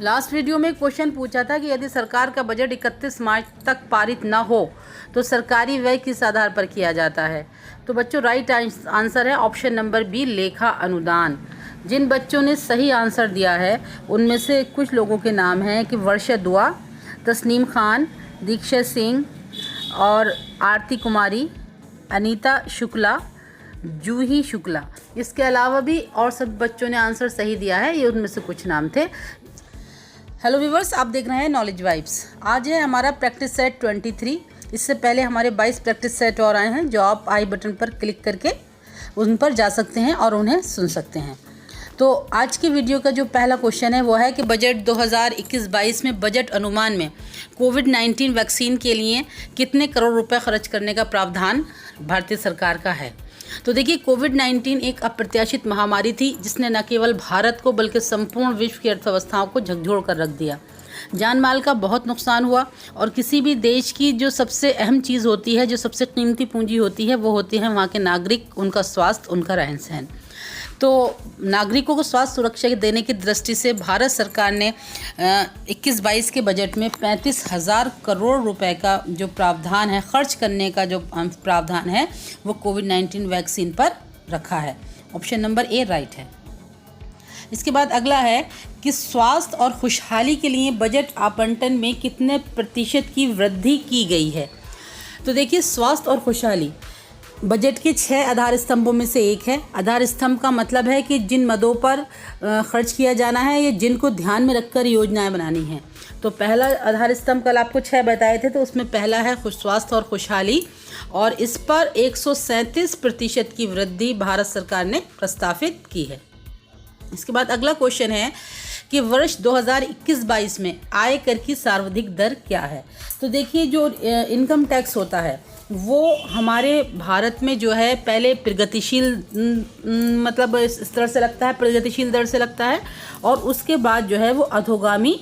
Last video में question पूछा था कि यदि सरकार का बजट 31 मार्च तक पारित ना हो तो सरकारी व्यय किस आधार पर किया जाता है। तो बच्चों राइट आंसर है ऑप्शन नंबर बी, लेखा अनुदान। जिन बच्चों ने सही आंसर दिया है उनमें से कुछ लोगों के नाम हैं कि वर्षा दुआ, तस्नीम खान, दीक्षा सिंह और आरती कुमारी, अनीता शुक्ला, जूही शुक्ला। इसके अलावा भी और सब बच्चों ने आंसर सही दिया है, ये उनमें से कुछ नाम थे। हेलो व्यूवर्स, आप देख रहे हैं नॉलेज वाइब्स। आज है हमारा प्रैक्टिस सेट 23। इससे पहले हमारे 22 प्रैक्टिस सेट और आए हैं जो आप आई बटन पर क्लिक करके उन पर जा सकते हैं और उन्हें सुन सकते हैं। तो आज की वीडियो का जो पहला क्वेश्चन है वो है कि बजट 2021-22 में बजट अनुमान में कोविड-19 वैक्सीन के लिए कितने करोड़ रुपए खर्च करने का प्रावधान भारतीय सरकार का है। तो देखिए, कोविड-19 एक अप्रत्याशित महामारी थी जिसने न केवल भारत को बल्कि संपूर्ण विश्व की अर्थव्यवस्थाओं को झकझोर कर रख दिया। जान माल का बहुत नुकसान हुआ और किसी भी देश की जो सबसे अहम चीज़ होती है, जो सबसे कीमती पूंजी होती है, वो होती है वहाँ के नागरिक, उनका स्वास्थ्य, उनका रहन सहन। तो नागरिकों को स्वास्थ्य सुरक्षा देने की दृष्टि से भारत सरकार ने 21-22 के बजट में 35,000 करोड़ रुपए का जो प्रावधान है, खर्च करने का जो प्रावधान है, वो कोविड-19 वैक्सीन पर रखा है। ऑप्शन नंबर ए राइट है। इसके बाद अगला है कि स्वास्थ्य और खुशहाली के लिए बजट आवंटन में कितने प्रतिशत की वृद्धि की गई है। तो देखिए, स्वास्थ्य और खुशहाली बजट के 6 आधार स्तंभों में से एक है। आधार स्तंभ का मतलब है कि जिन मदों पर खर्च किया जाना है या जिनको ध्यान में रखकर योजनाएं बनानी हैं। तो पहला आधार स्तंभ कल आपको 6 बताए थे, तो उसमें पहला है स्वास्थ्य और खुशहाली, और इस पर 137% की वृद्धि भारत सरकार ने प्रस्तावित की है। इसके बाद अगला क्वेश्चन है कि वर्ष 2021-22 में आयकर की सर्वाधिक दर क्या है। तो देखिए, जो इनकम टैक्स होता है वो हमारे भारत में जो है पहले प्रगतिशील मतलब इस तरह से लगता है, प्रगतिशील दर से लगता है, और उसके बाद जो है वो अधोगामी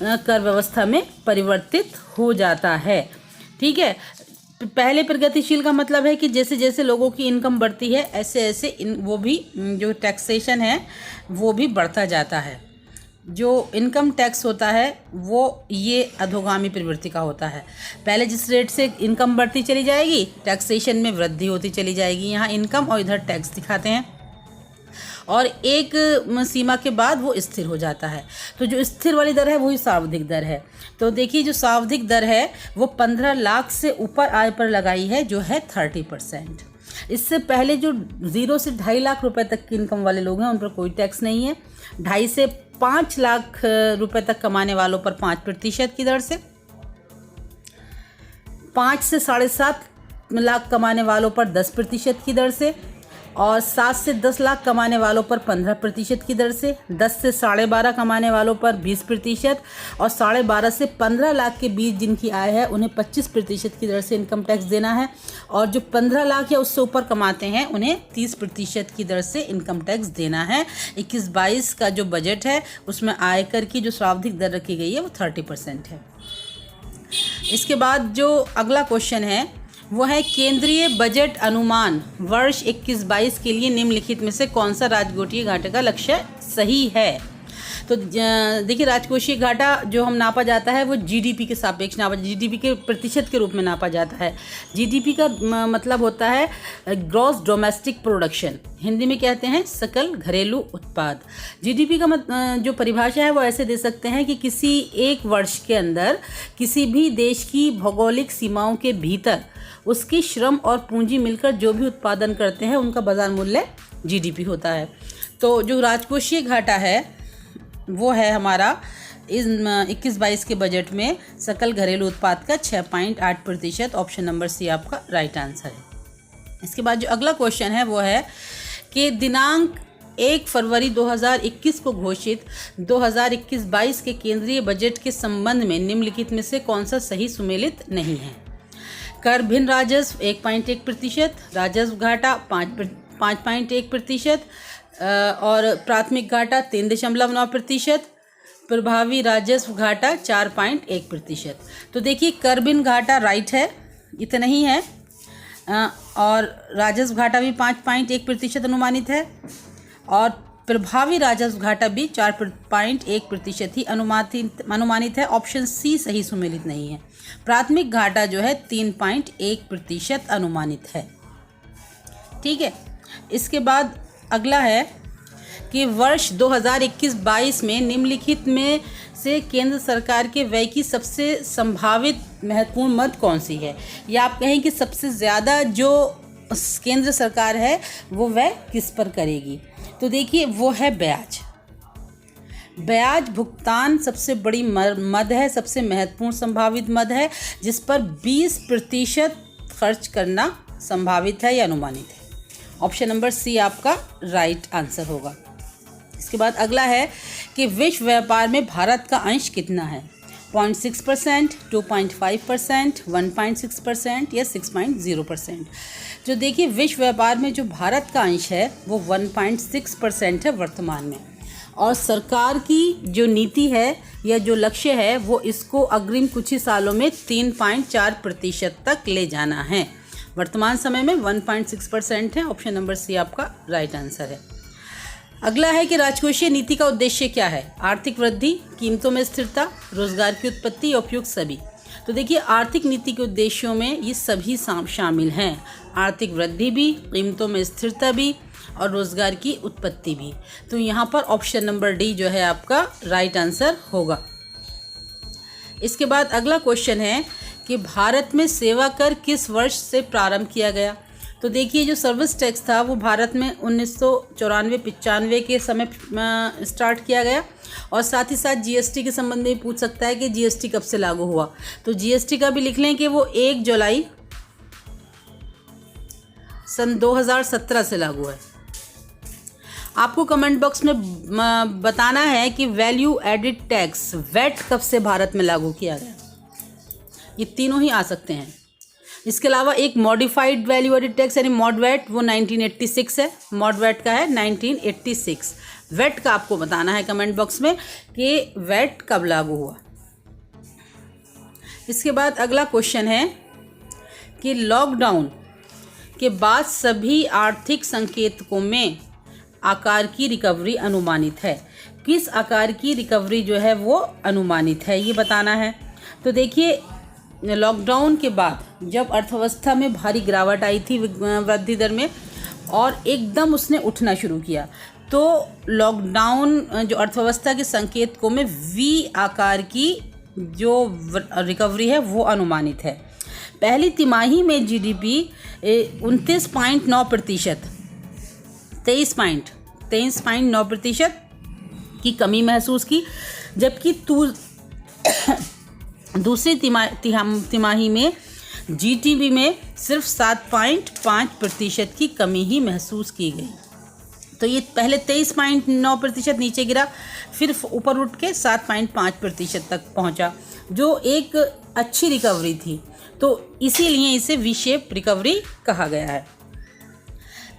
कर व्यवस्था में परिवर्तित हो जाता है। ठीक है, पहले प्रगतिशील का मतलब है कि जैसे जैसे लोगों की इनकम बढ़ती है ऐसे ऐसे वो भी जो टैक्सेशन है वो भी बढ़ता जाता है। जो इनकम टैक्स होता है वो ये अधोगामी प्रवृत्ति का होता है। पहले जिस रेट से इनकम बढ़ती चली जाएगी, टैक्सेशन में वृद्धि होती चली जाएगी। यहाँ इनकम और इधर टैक्स दिखाते हैं, और एक सीमा के बाद वो स्थिर हो जाता है। तो जो स्थिर वाली दर है वही सर्वाधिक दर है। तो देखिए, जो सर्वाधिक दर है वो 15 लाख से ऊपर आय पर लगाई है, जो है 30%। इससे पहले जो 0 से 2.5 लाख रुपए तक की इनकम वाले लोग हैं उन पर कोई टैक्स नहीं है। 2.5 से 5 लाख रुपए तक कमाने वालों पर 5% की दर से, 5 से 7.5 लाख कमाने वालों पर 10% की दर से, और 7 से 10 लाख कमाने वालों पर 15% की दर से, 10 से 12.5 कमाने वालों पर 20%, और 12.5 से 15 लाख के बीच जिनकी आय है उन्हें 25% की दर से इनकम टैक्स देना है, और जो 15 लाख या उससे ऊपर कमाते हैं उन्हें 30% की दर से इनकम टैक्स देना है। 21-22 का जो बजट है उसमें आयकर की जो सर्वाधिक दर रखी गई है वो 30% है। इसके बाद जो अगला क्वेश्चन है वो है केंद्रीय बजट अनुमान वर्ष 21-22 के लिए निम्नलिखित में से कौन सा राजकोषीय घाटे का लक्ष्य सही है। तो देखिए, राजकोषीय घाटा जो हम नापा जाता है वो जीडीपी के सापेक्ष नापा, जीडीपी के प्रतिशत के रूप में नापा जाता है। जीडीपी का मतलब होता है ग्रॉस डोमेस्टिक प्रोडक्शन, हिंदी में कहते हैं सकल घरेलू उत्पाद। जीडीपी का जो परिभाषा है वो ऐसे दे सकते हैं कि किसी एक वर्ष के अंदर किसी भी देश की भौगोलिक सीमाओं के भीतर उसकी श्रम और पूंजी मिलकर जो भी उत्पादन करते हैं उनका बाजार मूल्य जीडीपी होता है। तो जो राजकोषीय घाटा है वो है हमारा इस 21-22 के बजट में सकल घरेलू उत्पाद का 6.8%। ऑप्शन नंबर सी आपका राइट आंसर है। इसके बाद जो अगला क्वेश्चन है वो है कि दिनांक 1 फरवरी 2021 को घोषित 2021-22 के केंद्रीय बजट के संबंध में निम्नलिखित में से कौन सा सही सुमेलित नहीं है। कर भिन्न राजस्व 1.1%, राजस्व घाटा 5.1%, और प्राथमिक घाटा 3.9%, प्रभावी राजस्व घाटा 4.1%। तो देखिए, कर भिन्न घाटा राइट है, इतना ही है, और राजस्व घाटा भी 5.1% अनुमानित है, और प्रभावी राजस्व घाटा भी 4.1% ही अनुमानित है। ऑप्शन सी सही सुमेलित नहीं है। प्राथमिक घाटा जो है 3.1% अनुमानित है। ठीक है, इसके बाद अगला है कि वर्ष 2021-22 में निम्नलिखित में से केंद्र सरकार के व्यय की सबसे संभावित महत्वपूर्ण मद कौन सी है, या आप कहें कि सबसे ज़्यादा जो केंद्र सरकार है वो व्यय किस पर करेगी। तो देखिए वो है ब्याज। ब्याज भुगतान सबसे बड़ी मद है, सबसे महत्वपूर्ण संभावित मद है, जिस पर 20% खर्च करना संभावित है या अनुमानित है। ऑप्शन नंबर सी आपका राइट आंसर होगा। इसके बाद अगला है कि विश्व व्यापार में भारत का अंश कितना है, 0.6%, 2.5%, 1.6% या 6.0%। जो देखिए विश्व व्यापार में जो भारत का अंश है वो 1.6% है वर्तमान में, और सरकार की जो नीति है या जो लक्ष्य है वो इसको अग्रिम कुछ ही सालों में 3.4% तक ले जाना है। वर्तमान समय में 1.6% है। ऑप्शन नंबर सी आपका राइट आंसर है। अगला है कि राजकोषीय नीति का उद्देश्य क्या है, आर्थिक वृद्धि, कीमतों में स्थिरता, रोजगार की उत्पत्ति, उपयुक्त सभी। तो देखिए आर्थिक नीति के उद्देश्यों में ये सभी शामिल हैं, आर्थिक वृद्धि भी, कीमतों में स्थिरता भी और रोजगार की उत्पत्ति भी। तो यहाँ पर ऑप्शन नंबर डी जो है आपका राइट आंसर होगा। इसके बाद अगला क्वेश्चन है कि भारत में सेवा कर किस वर्ष से प्रारंभ किया गया। तो देखिए जो सर्विस टैक्स था वो भारत में 1994-95 के समय स्टार्ट किया गया, और साथ ही साथ जीएसटी के संबंध में पूछ सकता है कि जीएसटी कब से लागू हुआ। तो जीएसटी का भी लिख लें कि वो 1 जुलाई सन 2017 से लागू है। आपको कमेंट बॉक्स में बताना है कि वैल्यू एडिड टैक्स वैट कब से भारत में लागू किया गया। ये तीनों ही आ सकते हैं। इसके अलावा एक मॉडिफाइड वैल्यू एडिड टैक्स यानी मॉड वैट वो 1986 है, मॉड वैट का है 1986। वैट का आपको बताना है कमेंट बॉक्स में कि वैट कब लागू हुआ। इसके बाद अगला क्वेश्चन है कि लॉकडाउन के बाद सभी आर्थिक संकेतकों में आकार की रिकवरी अनुमानित है। किस आकार की रिकवरी जो है वो अनुमानित है, ये बताना है। तो देखिए लॉकडाउन के बाद जब अर्थव्यवस्था में भारी गिरावट आई थी वृद्धि दर में, और एकदम उसने उठना शुरू किया, तो लॉकडाउन जो अर्थव्यवस्था के संकेतकों में वी आकार की जो रिकवरी है वो अनुमानित है। पहली तिमाही में जीडीपी 29.9%, 23.9% की कमी महसूस की, जबकि दूसरी तिमाही में जीडीपी में सिर्फ 7.5% की कमी ही महसूस की गई। तो ये पहले 23.9% नीचे गिरा, फिर ऊपर उठ के 7.5% तक पहुंचा, जो एक अच्छी रिकवरी थी। तो इसीलिए इसे वी शेप रिकवरी कहा गया है।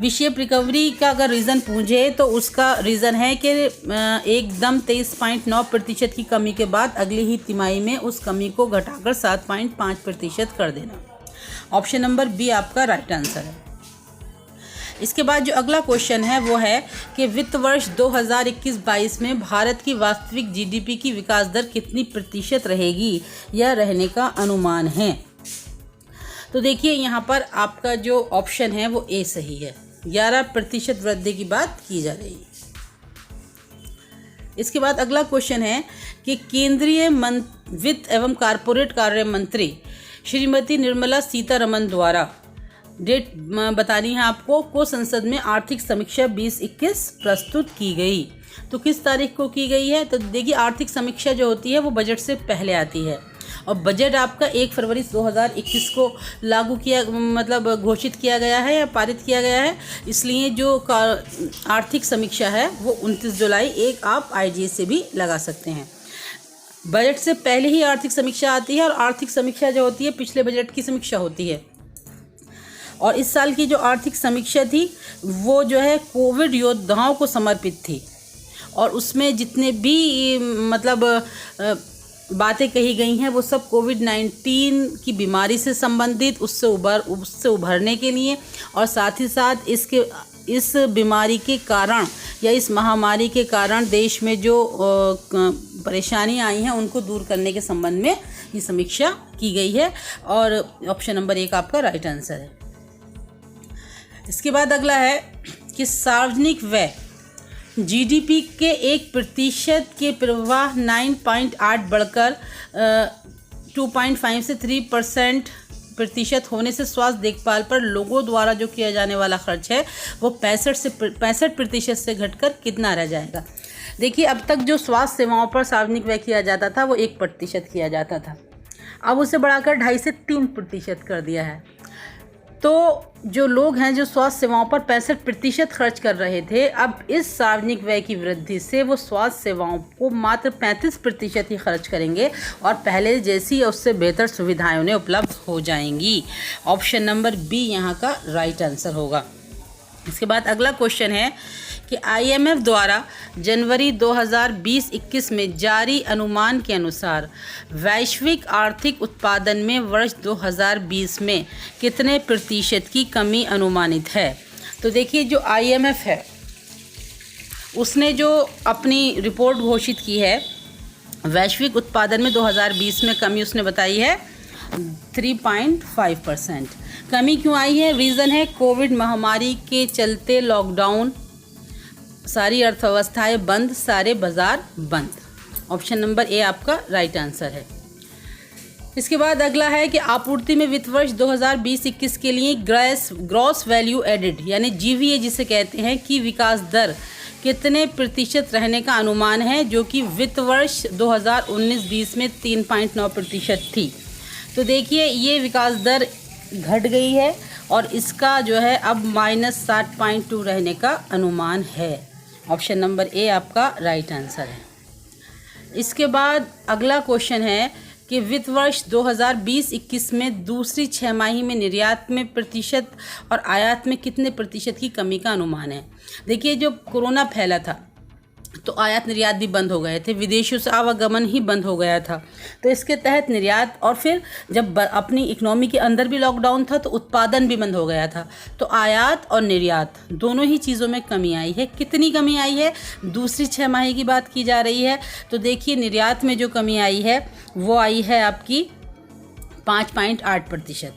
वी शेप रिकवरी का अगर रीज़न पूछे तो उसका रीज़न है कि एकदम 23.9% की कमी के बाद अगली ही तिमाही में उस कमी को घटाकर 7.5% कर देना। ऑप्शन नंबर बी आपका राइट आंसर है। इसके बाद जो अगला क्वेश्चन है वो है कि वित्त वर्ष 2021-22 में भारत की वास्तविक जीडीपी की विकास दर कितनी प्रतिशत रहेगी या रहने का अनुमान है। तो देखिए यहाँ पर आपका जो ऑप्शन है वो ए सही है, 11% वृद्धि की बात की जा रही है। इसके बाद अगला क्वेश्चन है कि केंद्रीय वित्त एवं कारपोरेट कार्य मंत्री श्रीमती निर्मला सीतारमण द्वारा डेट बतानी है आपको को संसद में आर्थिक समीक्षा 2021 प्रस्तुत की गई। तो किस तारीख को की गई है। तो देखिए आर्थिक समीक्षा जो होती है वो बजट से पहले आती है, और बजट आपका 1 फरवरी 2021 को लागू किया घोषित किया गया है या पारित किया गया है। इसलिए जो आर्थिक समीक्षा है वो 29 जुलाई 1 आप IGS से भी लगा सकते हैं। बजट से पहले ही आर्थिक समीक्षा आती है, और आर्थिक समीक्षा जो होती है पिछले बजट की समीक्षा होती है। और इस साल की जो आर्थिक समीक्षा थी वो जो है कोविड योद्धाओं को समर्पित थी, और उसमें जितने भी बातें कही गई हैं वो सब कोविड-19 की बीमारी से संबंधित, उससे उभरने के लिए, और साथ ही साथ इसके इस बीमारी के कारण या इस महामारी के कारण देश में जो परेशानियां आई हैं उनको दूर करने के संबंध में ये समीक्षा की गई है और ऑप्शन नंबर 1 आपका राइट आंसर है। इसके बाद अगला है कि सार्वजनिक व्यय जीडीपी के 1% के प्रवाह 9.8 बढ़कर 2.5 से 3% होने से स्वास्थ्य देखभाल पर लोगों द्वारा जो किया जाने वाला खर्च है वो 65% से घटकर कितना रह जाएगा। देखिए, अब तक जो स्वास्थ्य सेवाओं पर सार्वजनिक व्यय किया जाता था वो 1% किया जाता था, अब उसे बढ़ाकर 2.5 से 3% कर दिया है। तो जो लोग हैं जो स्वास्थ्य सेवाओं पर 65% खर्च कर रहे थे, अब इस सार्वजनिक व्यय की वृद्धि से वो स्वास्थ्य सेवाओं को मात्र 35% ही खर्च करेंगे और पहले जैसी उससे बेहतर सुविधाएं उन्हें उपलब्ध हो जाएंगी। ऑप्शन नंबर बी यहाँ का राइट आंसर होगा। इसके बाद अगला क्वेश्चन है कि IMF द्वारा जनवरी 2020-21 में जारी अनुमान के अनुसार वैश्विक आर्थिक उत्पादन में वर्ष 2020 में कितने प्रतिशत की कमी अनुमानित है। तो देखिए, जो IMF है उसने जो अपनी रिपोर्ट घोषित की है वैश्विक उत्पादन में 2020 में कमी उसने बताई है 3.5%। कमी क्यों आई है? रीज़न है कोविड महामारी के चलते लॉकडाउन, सारी अर्थव्यवस्थाएं बंद, सारे बाजार बंद। ऑप्शन नंबर ए आपका राइट आंसर है। इसके बाद अगला है कि आपूर्ति में वित्त वर्ष 2020-21 के लिए ग्रॉस वैल्यू एडेड यानी GVA जिसे कहते हैं की विकास दर कितने प्रतिशत रहने का अनुमान है, जो कि वित्त वर्ष 2019-20 में 3.9% थी। तो देखिए, ये विकास दर घट गई है और इसका जो है अब -7.2 रहने का अनुमान है। ऑप्शन नंबर ए आपका राइट आंसर है। इसके बाद अगला क्वेश्चन है कि वित्त वर्ष 2020-21 में दूसरी छमाही में निर्यात में प्रतिशत और आयात में कितने प्रतिशत की कमी का अनुमान है। देखिए, जब कोरोना फैला था तो आयात निर्यात भी बंद हो गए थे, विदेशों से आवागमन ही बंद हो गया था। तो इसके तहत निर्यात और फिर जब अपनी इकोनॉमी के अंदर भी लॉकडाउन था तो उत्पादन भी बंद हो गया था। तो आयात और निर्यात दोनों ही चीज़ों में कमी आई है। कितनी कमी आई है? दूसरी छमाही की बात की जा रही है। तो देखिए, निर्यात में जो कमी आई है वो आई है आपकी 5.8%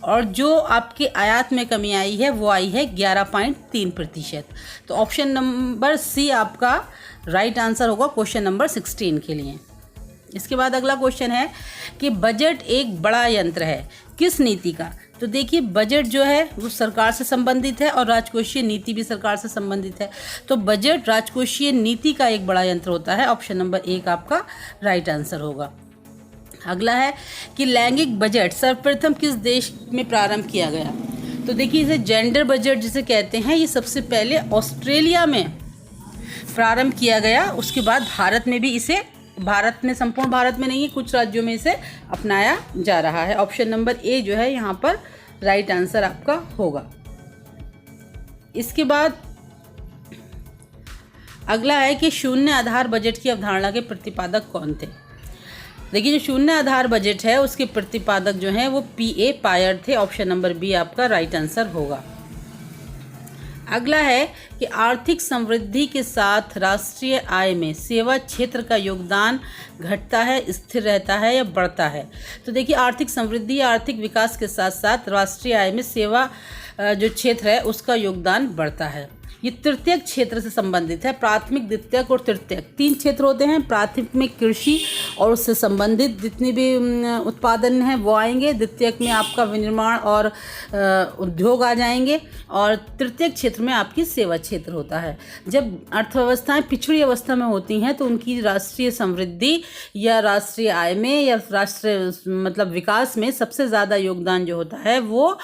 और जो आपके आयात में कमी आई है वो आई है 11.3%। तो ऑप्शन नंबर सी आपका राइट आंसर होगा क्वेश्चन नंबर 16 के लिए। इसके बाद अगला क्वेश्चन है कि बजट एक बड़ा यंत्र है किस नीति का। तो देखिए, बजट जो है वो सरकार से संबंधित है और राजकोषीय नीति भी सरकार से संबंधित है। तो बजट राजकोषीय नीति का एक बड़ा यंत्र होता है। ऑप्शन नंबर 1 आपका राइट आंसर होगा। अगला है कि लैंगिक बजट सर्वप्रथम किस देश में प्रारंभ किया गया। तो देखिए, इसे जेंडर बजट जिसे कहते हैं, ये सबसे पहले ऑस्ट्रेलिया में प्रारंभ किया गया। उसके बाद भारत में भी इसे, भारत में, संपूर्ण भारत में नहीं है, कुछ राज्यों में इसे अपनाया जा रहा है। ऑप्शन नंबर ए जो है यहाँ पर राइट आंसर आपका होगा। इसके बाद अगला है कि शून्य आधार बजट की अवधारणा के प्रतिपादक कौन थे। देखिए, जो शून्य आधार बजट है उसके प्रतिपादक जो हैं वो P.A. पायर थे। ऑप्शन नंबर बी आपका राइट आंसर होगा। अगला है कि आर्थिक समृद्धि के साथ राष्ट्रीय आय में सेवा क्षेत्र का योगदान घटता है, स्थिर रहता है या बढ़ता है। तो देखिए, आर्थिक समृद्धि या आर्थिक विकास के साथ साथ राष्ट्रीय आय में सेवा जो क्षेत्र है उसका योगदान बढ़ता है। ये तृतीयक क्षेत्र से संबंधित है। प्राथमिक, द्वितीयक और तृतीयक 3 क्षेत्र होते हैं। प्राथमिक में कृषि और उससे संबंधित जितनी भी उत्पादन है वो आएंगे। द्वितीयक में आपका विनिर्माण और उद्योग आ जाएंगे और तृतीयक क्षेत्र में आपकी सेवा क्षेत्र होता है। जब अर्थव्यवस्थाएं पिछड़ी अवस्था में होती हैं तो उनकी राष्ट्रीय समृद्धि या राष्ट्रीय आय में या राष्ट्रीय मतलब विकास में सबसे ज़्यादा योगदान जो होता है वो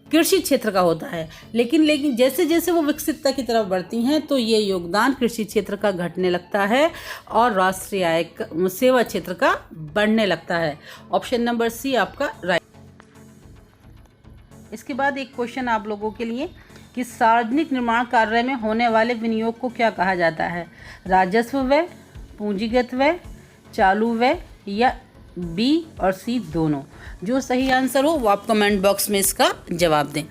कृषि क्षेत्र का होता है। लेकिन जैसे जैसे वो विकसितता की तरफ बढ़ती हैं तो ये योगदान कृषि क्षेत्र का घटने लगता है और राष्ट्रीय आय सेवा क्षेत्र का बढ़ने लगता है। ऑप्शन नंबर सी आपका राइट। इसके बाद एक क्वेश्चन आप लोगों के लिए कि सार्वजनिक निर्माण कार्य में होने वाले विनियोग को क्या कहा जाता है। राजस्व व्यय, पूंजीगत व्यय, चालू व्यय या बी और सी दोनों। जो सही आंसर हो वो आप कमेंट बॉक्स में इसका जवाब दें।